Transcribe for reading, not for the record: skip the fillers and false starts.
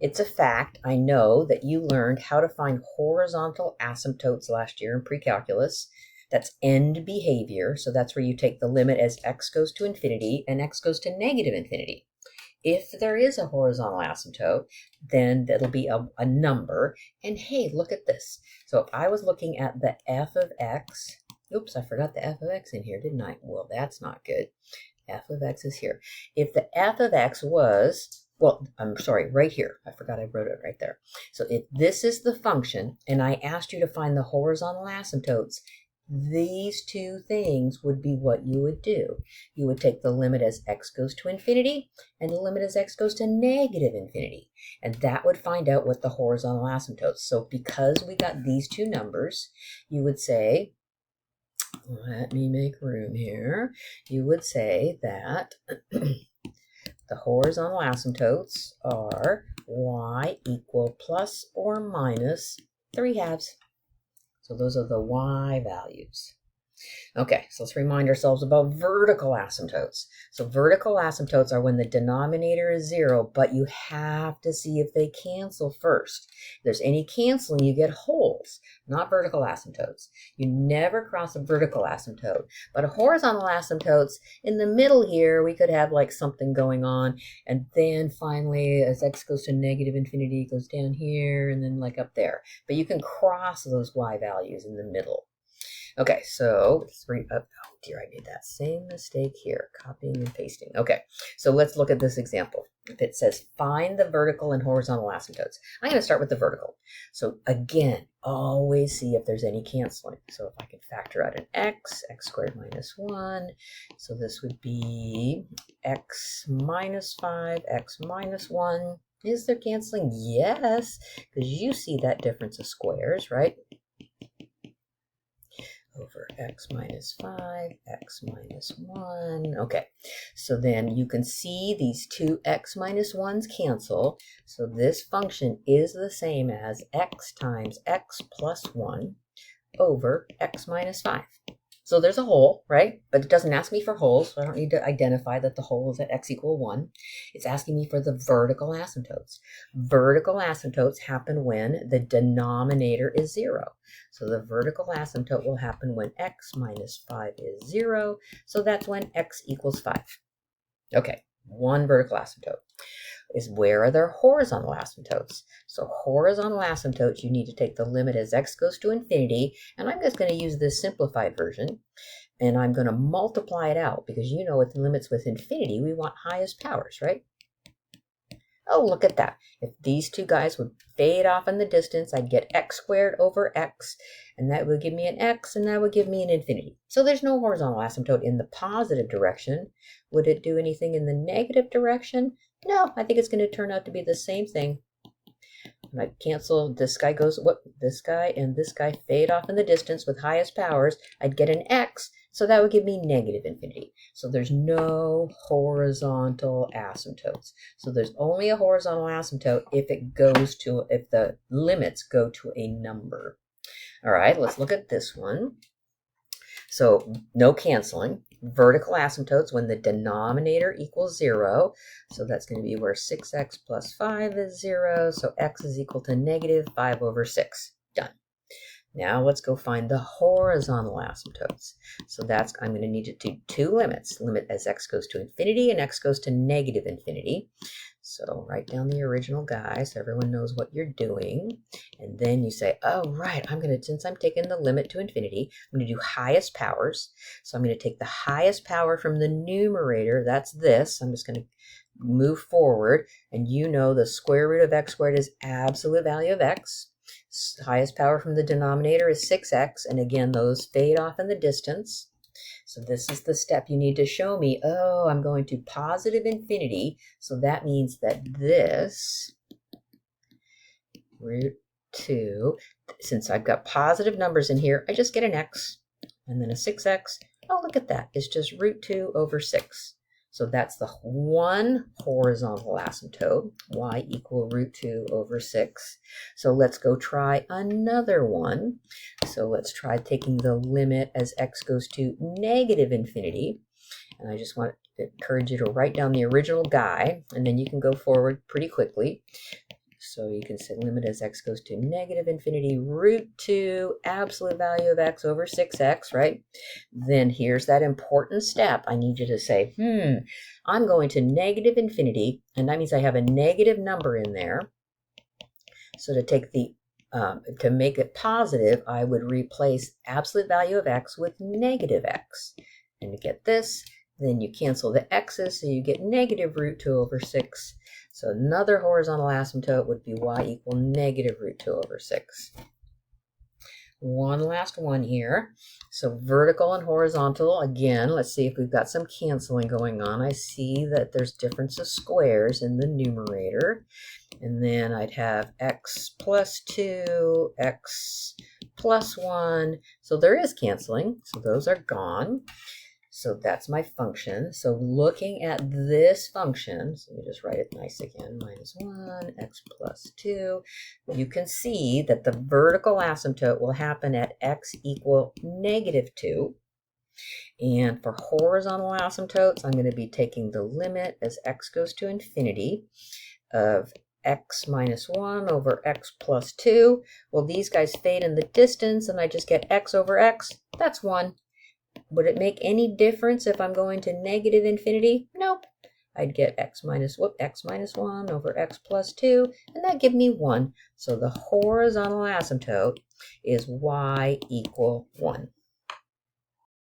It's a fact. I know that you learned how to find horizontal asymptotes last year in pre-calculus. That's end behavior. So that's where you take the limit as x goes to infinity and x goes to negative infinity. If there is a horizontal asymptote, then that'll be a number. And hey, look at this. So if I was looking at the f of x, oops, I forgot the f of x in here, didn't I? Well, that's not good. F of x is here. If the f of x was, well, I'm sorry, right here. I forgot I wrote it right there. So if this is the function, and I asked you to find the horizontal asymptotes, these two things would be what you would do. You would take the limit as x goes to infinity and the limit as x goes to negative infinity. And that would find out what the horizontal asymptotes. So because we got these two numbers, you would say, let me make room here. You would say that the horizontal asymptotes are y equal plus or minus 3/2. So those are the y values. Okay, so let's remind ourselves about vertical asymptotes. So vertical asymptotes are when the denominator is 0, but you have to see if they cancel first. If there's any canceling, you get wholes, not vertical asymptotes. You never cross a vertical asymptote. But a horizontal asymptotes, in the middle here, we could have like something going on, and then finally, as x goes to negative infinity, it goes down here, and then like up there. But you can cross those y values in the middle. Okay, so oh dear, I made that same mistake here, copying and pasting. Okay, so let's look at this example. If it says find the vertical and horizontal asymptotes, I'm going to start with the vertical. So again, always see if there's any canceling. So if I can factor out an x squared minus 1, so this would be x minus 5, x minus 1. Is there canceling? Yes, because you see that difference of squares, right? Over x minus 5, x minus 1. Okay, so then you can see these two x minus 1's cancel. So this function is the same as x times x plus 1 over x minus 5. So there's a hole, right? But it doesn't ask me for holes, so I don't need to identify that the hole is at x equal 1. It's asking me for the vertical asymptotes. Vertical asymptotes happen when the denominator is 0. So the vertical asymptote will happen when x minus 5 is 0. So that's when x equals 5. Okay, one vertical asymptote. Is where are there horizontal asymptotes? So horizontal asymptotes, you need to take the limit as x goes to infinity, and I'm just going to use this simplified version, and I'm going to multiply it out, because you know with limits with infinity, we want highest powers, right? Oh, look at that. If these two guys would fade off in the distance, I'd get x squared over x, and that would give me an x, and that would give me an infinity. So there's no horizontal asymptote in the positive direction. Would it do anything in the negative direction? No, I think it's going to turn out to be the same thing. And I cancel, this guy goes, this guy and this guy fade off in the distance with highest powers. I'd get an x, so that would give me negative infinity. So there's no horizontal asymptotes. So there's only a horizontal asymptote if the limits go to a number. All right, let's look at this one. So no canceling. Vertical asymptotes when the denominator equals 0. So that's going to be where 6x plus 5 is 0. So x is equal to negative 5 over 6. Done. Now let's go find the horizontal asymptotes. So I'm going to need to do two limits. Limit as x goes to infinity and x goes to negative infinity. So write down the original guy so everyone knows what you're doing. And then you say, oh, right, since I'm taking the limit to infinity, I'm going to do highest powers. So I'm going to take the highest power from the numerator. That's this. I'm just going to move forward. And you know the square root of x squared is absolute value of x. Highest power from the denominator is 6x. And again, those fade off in the distance. So this is the step you need to show me. Oh, I'm going to positive infinity. So that means that this root 2, since I've got positive numbers in here, I just get an x and then a 6x. Oh, look at that. It's just root 2 over 6. So that's the one horizontal asymptote, y equal root 2 over 6. So let's go try another one. So let's try taking the limit as x goes to negative infinity. And I just want to encourage you to write down the original guy, and then you can go forward pretty quickly. So you can say limit as x goes to negative infinity root 2 absolute value of x over 6x, right? Then here's that important step. I need you to say, I'm going to negative infinity, and that means I have a negative number in there. So to take the to make it positive, I would replace absolute value of x with negative x. And to get this, then you cancel the x's, so you get negative root 2 over 6. So another horizontal asymptote would be y equal negative root 2 over 6. One last one here. So vertical and horizontal, again, let's see if we've got some canceling going on. I see that there's difference of squares in the numerator. And then I'd have x plus 2, x plus 1. So there is canceling, so those are gone. So that's my function. So looking at this function, so let me just write it nice again, minus 1, x plus 2, you can see that the vertical asymptote will happen at x equal negative 2. And for horizontal asymptotes, I'm going to be taking the limit as x goes to infinity of x minus 1 over x plus 2. Well, these guys fade in the distance, and I just get x over x. That's 1. Would it make any difference if I'm going to negative infinity? Nope. I'd get x minus 1 over x plus 2, and that give me 1. So the horizontal asymptote is y equal 1.